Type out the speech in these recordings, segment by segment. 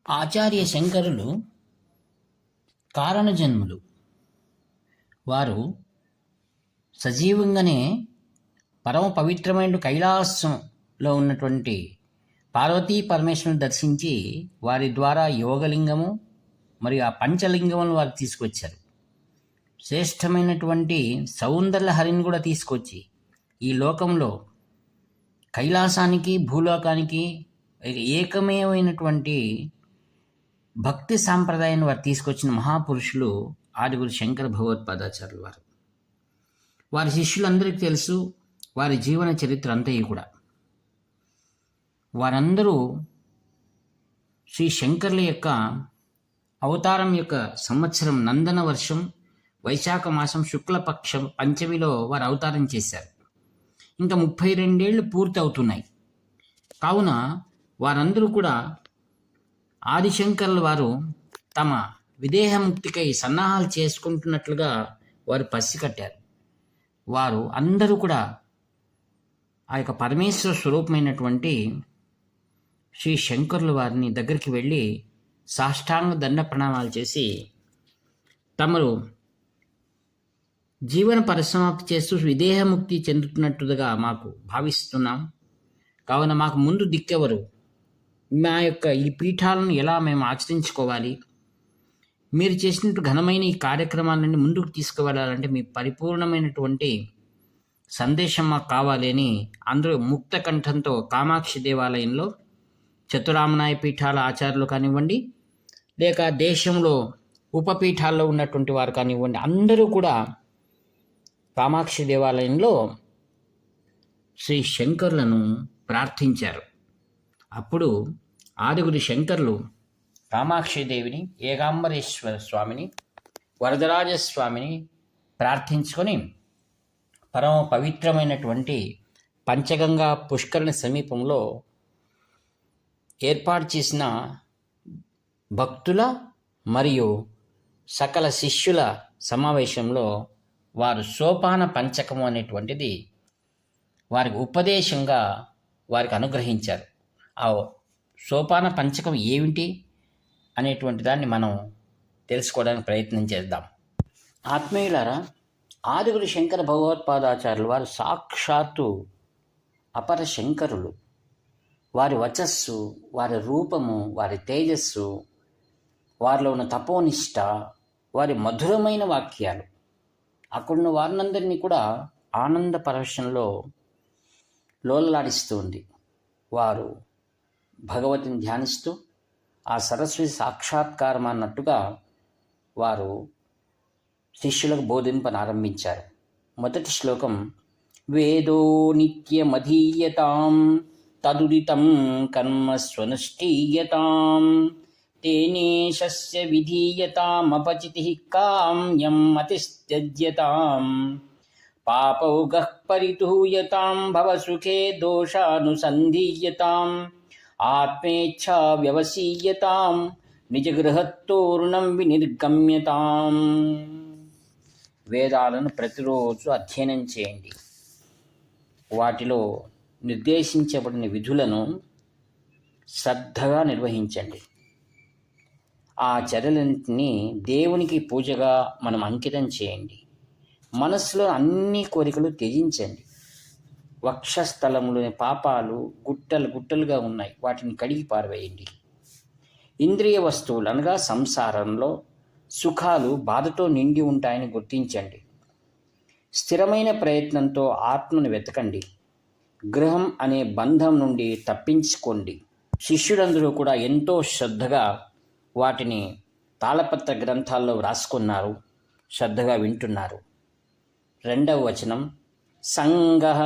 ఆచార్య శంకరులు కారణజన్ములు. వారు సజీవంగానే పరమ పవిత్రమైన కైలాసంలో ఉన్నటువంటి పార్వతీ పరమేశ్వరుని దర్శించి వారి ద్వారా యోగలింగము మరియు ఆ పంచలింగములను వారు తీసుకొచ్చారు. శ్రేష్టమైనటువంటి సౌందర్యహరిని కూడా తీసుకొచ్చి ఈ లోకంలో కైలాసానికి భూలోకానికి ఏకమేమైనటువంటి భక్తి సాంప్రదాయాన్ని వారు తీసుకొచ్చిన మహాపురుషులు ఆదిగురు శంకర భగవత్పాదాచార్యులు వారు. వారి శిష్యులందరికీ తెలుసు వారి జీవన చరిత్ర అంతయు కూడా. వారందరూ శ్రీ శంకర్ల యొక్క అవతారం యొక్క సంవత్సరం నందన వర్షం వైశాఖ మాసం శుక్లపక్షం పంచమిలో వారు అవతారం చేశారు. ఇంకా 32 ఏళ్ళు పూర్తి అవుతున్నాయి. కావున వారందరూ కూడా ఆదిశంకర్ల వారు తమ విదేహముక్తికై సన్నాహాలు చేసుకుంటున్నట్లుగా వారు పసికట్టారు. వారు అందరూ కూడా ఆ యొక్క పరమేశ్వర స్వరూపమైనటువంటి శ్రీ శంకరుల వారిని దగ్గరికి వెళ్ళి సాష్టాంగ దండ ప్రణామాలు చేసి తమరు జీవన పరిసమాప్తి చేస్తూ విదేహముక్తి చెందుతున్నట్టుగా మాకు భావిస్తున్నాం. కావున మాకు ముందు దిక్కెవరు, మా యొక్క ఈ పీఠాలను ఎలా మేము ఆచరించుకోవాలి, మీరు చేసినట్టు ఘనమైన ఈ కార్యక్రమాలన్నీ ముందుకు తీసుకువెళ్ళాలంటే మీ పరిపూర్ణమైనటువంటి సందేశం మాకు కావాలి అని అందరూ ముక్త కంఠంతో కామాక్షి దేవాలయంలో చతురామనాయ పీఠాల ఆచార్యులు కానివ్వండి, లేక దేశంలో ఉపపీఠాల్లో ఉన్నటువంటి వారు కానివ్వండి, అందరూ కూడా కామాక్షి దేవాలయంలో శ్రీ శంకరులను ప్రార్థించారు. అప్పుడు ఆదిగురు శంకరులు కామాక్షిదేవిని, ఏకాంబరేశ్వర స్వామిని, వరదరాజస్వామిని ప్రార్థించుకొని పరమ పవిత్రమైనటువంటి పంచగంగా పుష్కరిణి సమీపంలో ఏర్పాటు చేసిన భక్తుల మరియు సకల శిష్యుల సమావేశంలో వారు సోపాన పంచకము అనేటువంటిది వారికి ఉపదేశంగా వారికి అనుగ్రహించారు. ఆ సోపాన పంచకం ఏమిటి అనేటువంటి దాన్ని మనం తెలుసుకోవడానికి ప్రయత్నం చేద్దాం. ఆత్మీయులారా, ఆదిగురు శంకర భగవత్పాదాచార్యులు వారు సాక్షాత్తు అపర శంకరులు. వారి వచస్సు, వారి రూపము, వారి తేజస్సు, వారిలో ఉన్న తపోనిష్ట, వారి మధురమైన వాక్యాలు అక్కడున్న వారినందరినీ కూడా ఆనంద పరవశంలో లోలలాడిస్తూ ఉంది. వారు భగవతిని ధ్యానిస్తూ ఆ సరస్వతి సాక్షాత్కారం అన్నట్టుగా వారు శిష్యులకు బోధింపనారంభించారు. మొదటి శ్లోకం, వేదో నిత్యమధీయతాం తదుదితం కర్మ స్వనుష్ఠీయతాం తేనేశస్య విధీయతామపచితిః కామ్యం అతిస్త్యజ్యతాం పాపౌగః పరితూయతాం భవసుఖే దోషానుసంధీయతాం ఆత్మేచ్ఛా వ్యవసీయతాం నిజగృహత్తోరణం వినిర్గమ్యతాం. వేదాలను ప్రతిరోజు అధ్యయనం చేయండి. వాటిలో నిర్దేశించబడిన విధులను శ్రద్ధగా నిర్వహించండి. ఆ చర్యలన్నింటినీ దేవునికి పూజగా మనం అంకితం చేయండి. మనస్సులో అన్ని కోరికలు త్యజించండి. వక్షస్థలంలోని పాపాలు గుట్టలుగా ఉన్నాయి, వాటిని కడిగి పారవేయండి. ఇంద్రియ వస్తువులు అనగా సంసారంలో సుఖాలు బాధతో నిండి ఉంటాయని గుర్తించండి. స్థిరమైన ప్రయత్నంతో ఆత్మను వెతకండి. గృహం అనే బంధం నుండి తప్పించుకోండి. శిష్యులందరూ కూడా ఎంతో శ్రద్ధగా వాటిని తాళపత్ర గ్రంథాల్లో వ్రాసుకున్నారు, శ్రద్ధగా వింటున్నారు. 2వ వచనం, సంగః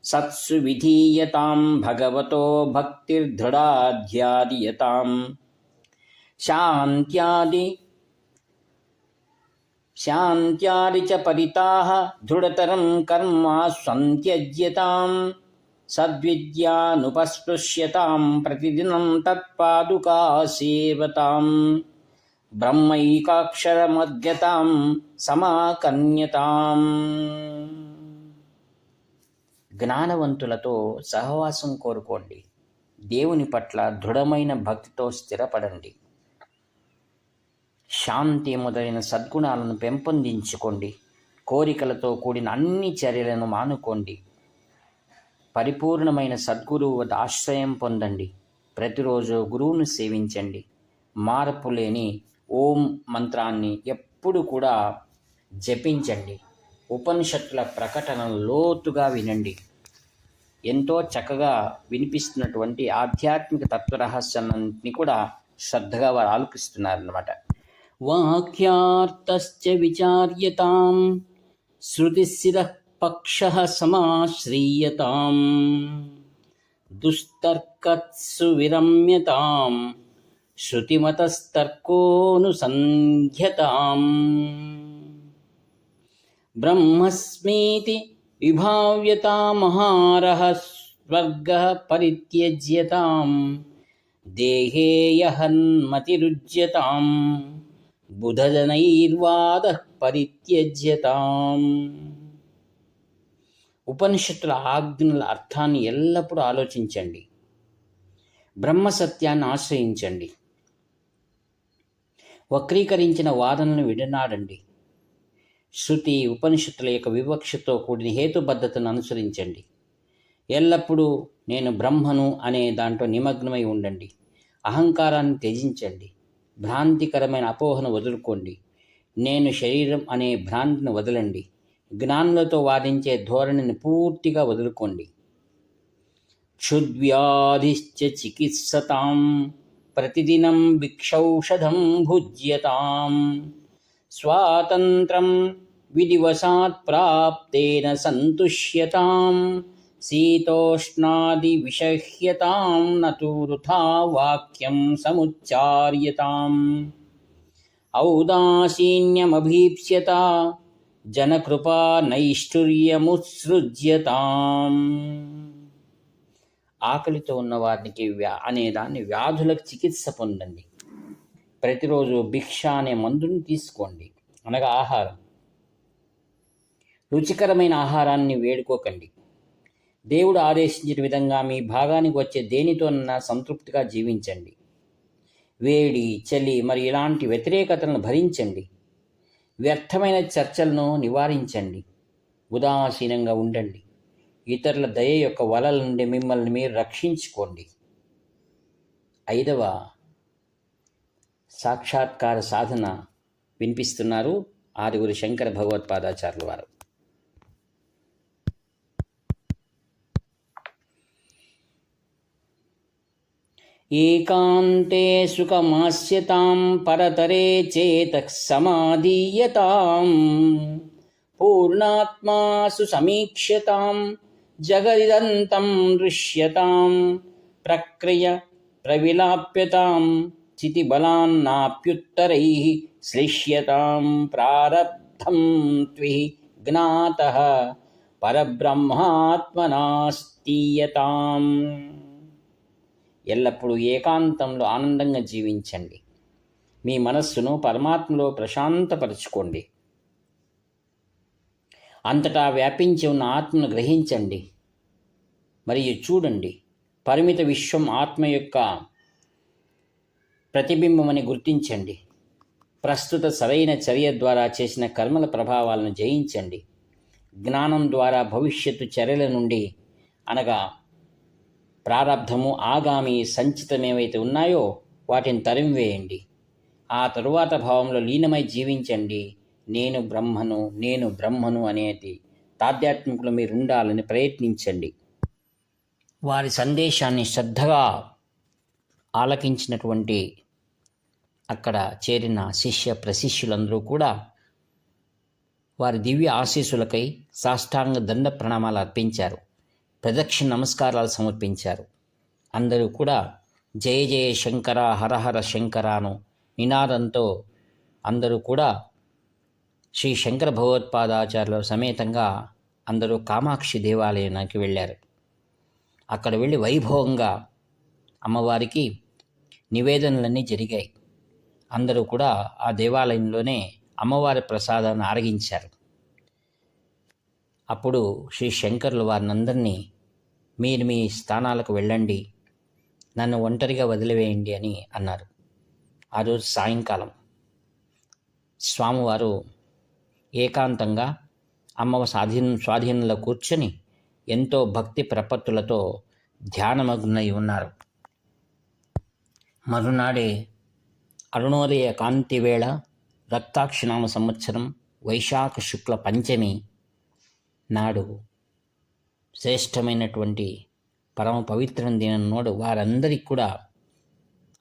సత్సు విధీయతాం భగవతో భక్తిర్దృఢాధ్యాదియతాం శాంత్యాది చ పరితాః దృఢతరం కర్మ సంత్యజ్యతాం సద్విద్యానుపస్పృశ్యతాం ప్రతిదినం తత్పాదుకా సేవతాం బ్రహ్మైకాక్షరమద్యతాం సమాకన్యతాం. జ్ఞానవంతులతో సహవాసం కోరుకోండి. దేవుని పట్ల దృఢమైన భక్తితో స్థిరపడండి. శాంతి మొదలైన సద్గుణాలను పెంపొందించుకోండి. కోరికలతో కూడిన అన్ని చర్యలను మానుకోండి. పరిపూర్ణమైన సద్గురువు వద్ద ఆశ్రయం పొందండి. ప్రతిరోజు గురువును సేవించండి. మార్పు లేని ఓం మంత్రాన్ని ఎప్పుడు కూడా జపించండి. ఉపనిషత్తుల ప్రకటనలు లోతుగా వినండి. ఎంతో చక్కగా వినిపిస్తున్నటువంటి ఆధ్యాత్మిక తత్వరహస్యాన్ని కూడా శ్రద్ధగా వారు ఆలోకిస్తున్నారన్నమాట. వాక్యార్థశ్చ విచార్యతాం శృతిశిరః పక్షః సమాశ్రీయతాం దుస్తర్కత్సు విరమ్యతాం శృతిమతస్తర్కోనుసంధ్యతాం బ్రహ్మస్మీతి విభావ్యతామహారః స్వర్గః పరిత్యజ్యతాం దేహేయహన్మతిరుజ్యతాం బుధజనైర్వాదః పరిత్యజ్యతాం. ఉపనిషత్తుల ఆజ్ఞల అర్థాన్ని ఎల్లప్పుడూ ఆలోచించండి. బ్రహ్మసత్యాన్ని ఆశ్రయించండి. వక్రీకరించిన వాదనలను విడనాడండి. శృతి ఉపనిషత్తుల యొక్క వివక్షతో కూడిన హేతుబద్ధతను అనుసరించండి. ఎల్లప్పుడూ నేను బ్రహ్మను అనే దాంట్లో నిమగ్నమై ఉండండి. అహంకారాన్ని త్యజించండి. భ్రాంతికరమైన అపోహను వదులుకోండి. నేను శరీరం అనే భ్రాంతిని వదలండి. జ్ఞానులతో వాదించే ధోరణిని పూర్తిగా వదులుకోండి. క్షుద్వ్యాధిశ్చ చికిత్సతాం ప్రతిదినం భిక్షౌషధం భుజ్యతాం స్వాతంత్రం విదివసాత్ ప్రాప్తేన సంతుష్యతాం శీతోష్ణాది విషహ్యతాం నతు వృథా వాక్యం సముచ్చార్యతాం ఔదాసీన్యమభీప్స్యత జనకృపా నైష్ఠుర్యముత్సృజ్యతాం. ఆకలితో ఉన్న వారికి అనేదాన్ని వ్యాధులకు చికిత్స పొందండి. ప్రతిరోజు భిక్ష అనే మందుని తీసుకోండి, అనగా ఆహారం. రుచికరమైన ఆహారాన్ని వేడుకోకండి. దేవుడు ఆదేశించిన విధంగా మీ భాగానికి వచ్చే దేనితోనన్నా సంతృప్తిగా జీవించండి. వేడి, చలి మరి ఇలాంటి వ్యతిరేకతలను భరించండి. వ్యర్థమైన చర్చలను నివారించండి. ఉదాసీనంగా ఉండండి. ఇతరుల దయ యొక్క వలల నుండి మిమ్మల్ని మీరు రక్షించుకోండి. 5వ సాక్షాత్కార సాధన వినిపిస్తున్నారు ఆదిగురు శంకర భగవత్పాదాచార్యుల వారు. ఏకాంతే సుఖమాస్యతాం పరతరే చేతః సమాధీయతాం పూర్ణాత్మాసు సమీక్ష్యతాం జగదిదంతం దృశ్యతాం ప్రక్రియ ప్రవిలాప్యతాం చితిబలాన్నాప్యుత్తరైః శ్లిష్యతాం ప్రారబ్ధం త్విః జ్ఞాతః పరబ్రహ్మాత్మనాస్తీయతాం. ఎల్లప్పుడూ ఏకాంతంలో ఆనందంగా జీవించండి. మీ మనస్సును పరమాత్మలో ప్రశాంతపరచుకోండి. అంతటా వ్యాపించి ఉన్న ఆత్మను గ్రహించండి మరియు చూడండి. పరిమిత విశ్వం ఆత్మ యొక్క ప్రతిబింబమని గుర్తించండి. ప్రస్తుత సరైన చర్య ద్వారా చేసిన కర్మల ప్రభావాలను జయించండి. జ్ఞానం ద్వారా భవిష్యత్తు చర్యల నుండి, అనగా ప్రారబ్ధము, ఆగామి, సంచితం ఏవైతే ఉన్నాయో వాటిని తరిమివేయండి. ఆ తరువాత భావంలో లీనమై జీవించండి. నేను బ్రహ్మను, నేను బ్రహ్మను అనేది తాధ్యాత్మికులు మీరు ఉండాలని ప్రయత్నించండి. వారి సందేశాన్ని శ్రద్ధగా ఆలకించినటువంటి అక్కడ చేరిన శిష్య ప్రశిష్యులందరూ కూడా వారి దివ్య ఆశీస్సులకై సాష్టాంగ దండ ప్రణామాలు అర్పించారు. ప్రదక్షిణ నమస్కారాలు సమర్పించారు. అందరూ కూడా జయ జయ శంకర, హరహర శంకరాను నినాదంతో అందరూ కూడా శ్రీ శంకర భగవత్పాదాచార్యుల సమేతంగా అందరూ కామాక్షి దేవాలయానికి వెళ్ళారు. అక్కడ వెళ్ళి వైభవంగా అమ్మవారికి నివేదనలన్నీ జరిగాయి. అందరూ కూడా ఆ దేవాలయంలోనే అమ్మవారి ప్రసాదాన్ని ఆరగించారు. అప్పుడు శ్రీ శంకరులు వారిని అందరినీ మీరు మీ స్థానాలకు వెళ్ళండి, నన్ను ఒంటరిగా వదిలివేయండి అని అన్నారు. ఆ రోజు సాయంకాలం స్వామివారు ఏకాంతంగా అమ్మ స్వాధీనంలో కూర్చొని ఎంతో భక్తి ప్రపత్తులతో ధ్యానమగ్నై ఉన్నారు. మరునాడే అరుణోదయ కాంతి వేళ రక్తాక్షనామ సంవత్సరం వైశాఖ శుక్ల పంచమి నాడు శ్రేష్టమైనటువంటి పరమ పవిత్రం దినం నాడు వారందరికీ కూడా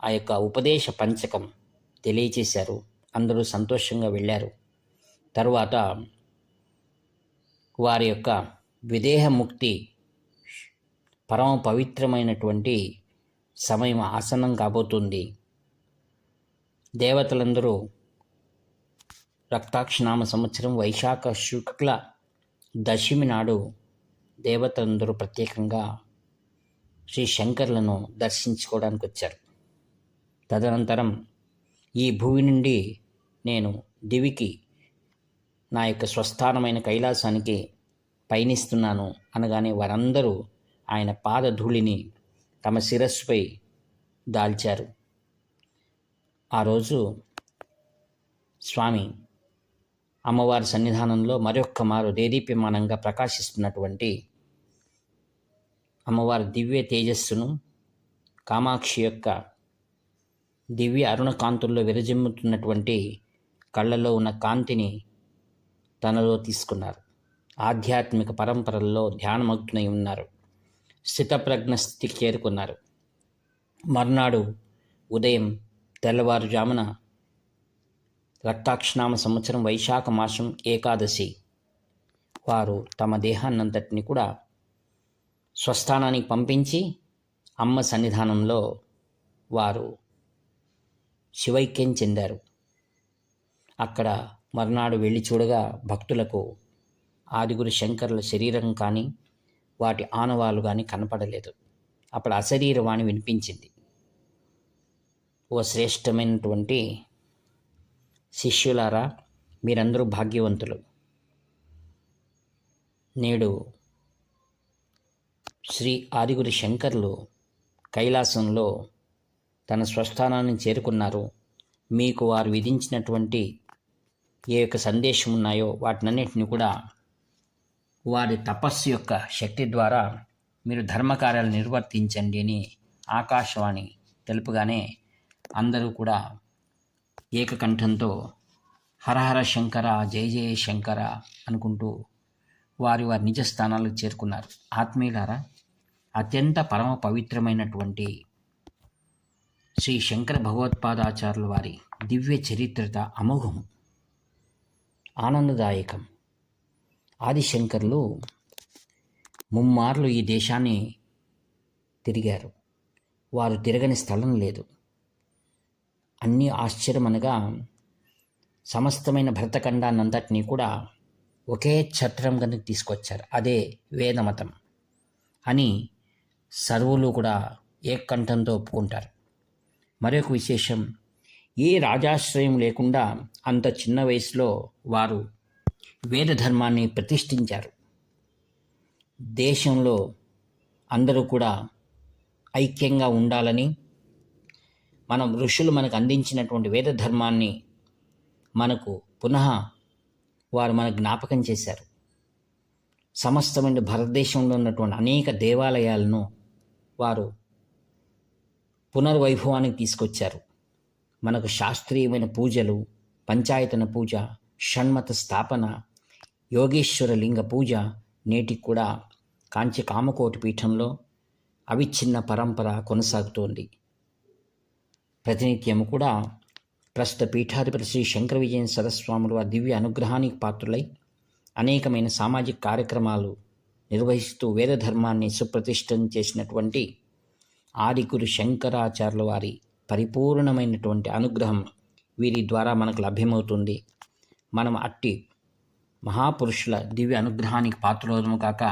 ఆ యొక్క ఉపదేశ పంచకం తెలియచేశారు. అందరూ సంతోషంగా వెళ్ళారు. తరువాత వారి యొక్క విదేహముక్తి పరమ పవిత్రమైనటువంటి సమయం ఆసన్నం కాబోతుంది. దేవతలందరూ రక్తాక్షనామ సంవత్సరం వైశాఖ శుక్ల దశమి నాడు దేవతలందరూ ప్రత్యేకంగా శ్రీ శంకర్లను దర్శించుకోవడానికి వచ్చారు. తదనంతరం ఈ భూమి నుండి నేను దివికి నా యొక్క స్వస్థానమైన కైలాసానికి పయనిస్తున్నాను అనగానే వారందరూ ఆయన పాదధూళిని తమ శిరస్సుపై దాల్చారు. ఆ రోజు స్వామి అమ్మవారి సన్నిధానంలో మరొక్క మారు దేదీప్యమానంగా ప్రకాశిస్తున్నటువంటి అమ్మవారి దివ్య తేజస్సును, కామాక్షి యొక్క దివ్య అరుణ కాంతుల్లో విరజిమ్ముతున్నటువంటి కళ్ళలో ఉన్న కాంతిని తనలో తీసుకున్నారు. ఆధ్యాత్మిక పరంపరల్లో ధ్యానమగ్నై ఉన్నారు. స్థితప్రజ్ఞ స్థితికి చేరుకున్నారు. మర్నాడు ఉదయం తెల్లవారుజామున రక్తాక్షనామ సంవత్సరం వైశాఖ మాసం ఏకాదశి వారు తమ దేహాన్నంతటిని కూడా స్వస్థానానికి పంపించి అమ్మ సన్నిధానంలో వారు శివైక్యం చెందారు. అక్కడ మర్నాడు వెళ్ళి చూడగా భక్తులకు ఆదిగురు శంకరుల శరీరం కానీ వాటి ఆనవాలు కానీ కనపడలేదు. అప్పుడు అశరీరవాణి వినిపించింది. ఓ శ్రేష్టమైనటువంటి శిష్యులారా, మీరందరూ భాగ్యవంతులు. నేడు శ్రీ ఆదిగురు శంకర్లు కైలాసంలో తన స్వస్థానాన్ని చేరుకున్నారు. మీకు వారు విధించినటువంటి ఏ యొక్క సందేశం ఉన్నాయో వాటినన్నిటిని కూడా వారి తపస్సు యొక్క శక్తి ద్వారా మీరు ధర్మకార్యాలు నిర్వర్తించండి అని ఆకాశవాణి తెలుపుగానే అందరూ కూడా ఏకకంఠంతో హరహర శంకర, జయ జయ శంకర అనుకుంటూ వారి వారి నిజ స్థానాలకు చేరుకున్నారు. ఆత్మీయులారా, అత్యంత పరమ పవిత్రమైనటువంటి శ్రీ శంకర భగవత్పాదాచార్యుల వారి దివ్య చరిత్రత అమోఘం, ఆనందదాయకం. ఆదిశంకర్లు ముమ్మార్లు ఈ దేశాన్ని తిరిగారు. వారు తిరగని స్థలం లేదు. అన్నీ ఆశ్చర్యమనగా సమస్తమైన భరతఖండాన్నంతటినీ కూడా ఒకే ఛత్రం కిందకి తీసుకొచ్చారు. అదే వేదమతం అని సర్వులు కూడా ఏకంఠంతో ఒప్పుకుంటారు. మరొక విశేషం, ఏ రాజాశ్రయం లేకుండా అంత చిన్న వయసులో వారు వేద ధర్మాన్ని ప్రతిష్ఠించారు. దేశంలో అందరూ కూడా ఐక్యంగా ఉండాలని, మనం ఋషులు మనకు అందించినటువంటి వేద ధర్మాన్ని మనకు పునః వారు మనకు జ్ఞాపకం చేశారు. సమస్తమైన భారతదేశంలో ఉన్నటువంటి అనేక దేవాలయాలను వారు పునర్వైభవానికి తీసుకొచ్చారు. మనకు శాస్త్రీయమైన పూజలు, పంచాయతన పూజ, షణ్మత స్థాపన, యోగేశ్వర లింగ పూజ నేటికి కూడా కాంచి కామకోటి పీఠంలో అవిచ్ఛిన్న పరంపర కొనసాగుతోంది. ప్రతినిత్యము కూడా ప్రస్తుత పీఠాధిపతి శ్రీ శంకర విజయ సరస్వాములు వారి దివ్య అనుగ్రహానికి పాత్రులై అనేకమైన సామాజిక కార్యక్రమాలు నిర్వహిస్తూ వేద ధర్మాన్ని సుప్రతిష్టం చేసినటువంటి ఆదిగురు శంకరాచార్యుల వారి పరిపూర్ణమైనటువంటి అనుగ్రహం వీరి ద్వారా మనకు లభ్యమవుతుంది. మనం అట్టి మహాపురుషుల దివ్య అనుగ్రహానికి పాత్రులము కాక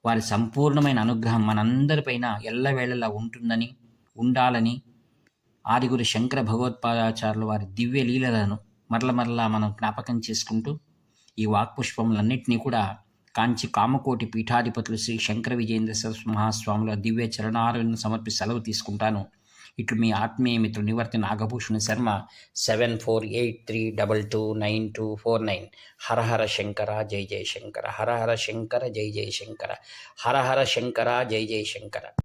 వారి సంపూర్ణమైన అనుగ్రహం మనందరిపైన ఎల్లవేళలా ఉంటుందని, ఉండాలని ఆదిగురు శంకర భగవత్పాదాచార్యుల వారి దివ్య లీలలను మరలా మనం జ్ఞాపకం చేసుకుంటూ ఈ వాక్పుష్పములన్నింటినీ కూడా కాంచి కామకోటి పీఠాధిపతులు శ్రీ శంకర విజయేంద్ర సరస్వతి మహాస్వాముల దివ్య చరణాలను సమర్పి సెలవు తీసుకుంటాను. ఇట్లు మీ ఆత్మీయ మిత్రుడు నివర్తి నాగభూషణ శర్మ. 7483229249. హర హర శంకర జై జయ శంకర. హర హర శంకర జై జయ శంకర. హర హర శంకర జై జయ శంకర.